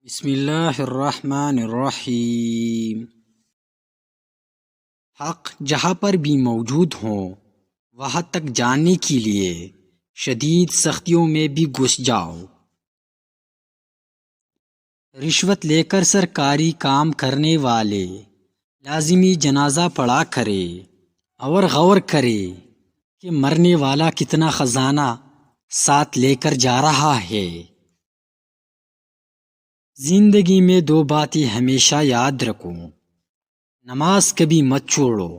بسم اللہ الرحمن الرحیم۔ حق جہاں پر بھی موجود ہوں وہاں تک جانے کے لیے شدید سختیوں میں بھی گھس جاؤ۔ رشوت لے کر سرکاری کام کرنے والے لازمی جنازہ پڑھا کرے اور غور کرے کہ مرنے والا کتنا خزانہ ساتھ لے کر جا رہا ہے۔ زندگی میں دو باتیں ہمیشہ یاد رکھو، نماز کبھی مت چھوڑو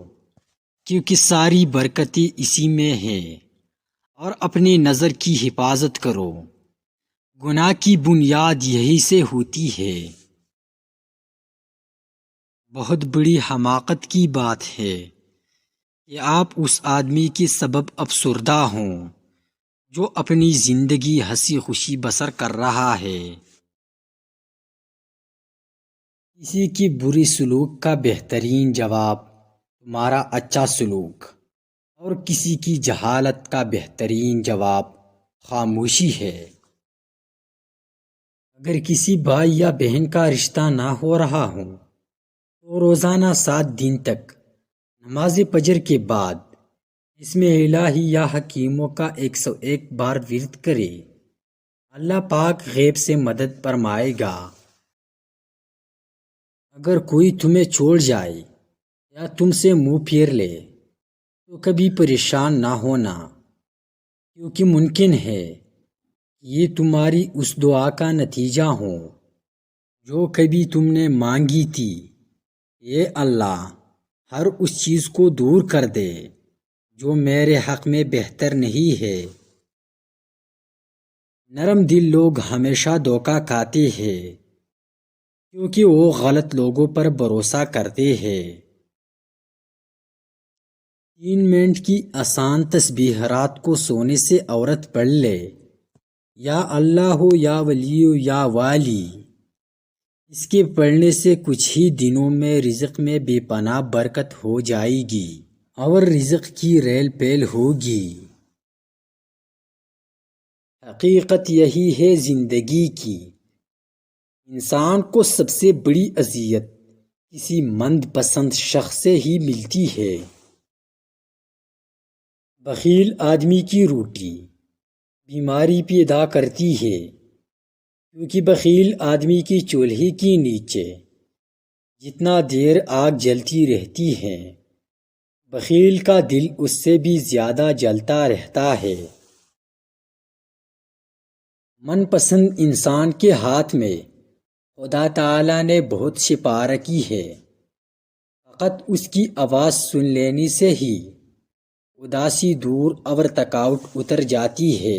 کیونکہ ساری برکتیں اسی میں ہے، اور اپنی نظر کی حفاظت کرو، گناہ کی بنیاد یہی سے ہوتی ہے۔ بہت بڑی حماقت کی بات ہے کہ آپ اس آدمی کے سبب افسردہ ہوں جو اپنی زندگی ہنسی خوشی بسر کر رہا ہے۔ کسی کی بری سلوک کا بہترین جواب تمہارا اچھا سلوک، اور کسی کی جہالت کا بہترین جواب خاموشی ہے۔ اگر کسی بھائی یا بہن کا رشتہ نہ ہو رہا ہو تو روزانہ 7 دن تک نماز فجر کے بعد اس میں الہی یا حکیموں کا 101 بار ورد کرے، اللہ پاک غیب سے مدد فرمائے گا۔ اگر کوئی تمہیں چھوڑ جائے یا تم سے منہ پھیر لے تو کبھی پریشان نہ ہونا، کیونکہ ممکن ہے کہ یہ تمہاری اس دعا کا نتیجہ ہو جو کبھی تم نے مانگی تھی۔ اے اللہ، ہر اس چیز کو دور کر دے جو میرے حق میں بہتر نہیں ہے۔ نرم دل لوگ ہمیشہ دھوکہ کھاتے ہیں کیونکہ وہ غلط لوگوں پر بھروسہ کرتے ہیں۔ 3 منٹ کی آسان تسبیح رات کو سونے سے عورت پڑھ لے، یا اللہ ہو یا ولی ہو یا والی، اس کے پڑھنے سے کچھ ہی دنوں میں رزق میں بے پناہ برکت ہو جائے گی اور رزق کی ریل پیل ہوگی۔ حقیقت یہی ہے زندگی کی، انسان کو سب سے بڑی اذیت کسی مند پسند شخص سے ہی ملتی ہے۔ بخیل آدمی کی روٹی بیماری پیدا کرتی ہے، کیونکہ بخیل آدمی کی چولہے کے نیچے جتنا دیر آگ جلتی رہتی ہے بخیل کا دل اس سے بھی زیادہ جلتا رہتا ہے۔ من پسند انسان کے ہاتھ میں خدا تعالیٰ نے بہت شفا رکھی ہے، فقط اس کی آواز سن لینے سے ہی اداسی دور اور تھکاوٹ اتر جاتی ہے۔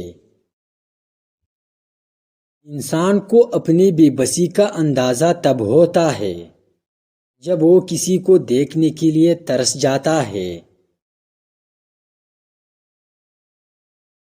انسان کو اپنی بے بسی کا اندازہ تب ہوتا ہے جب وہ کسی کو دیکھنے کے لیے ترس جاتا ہے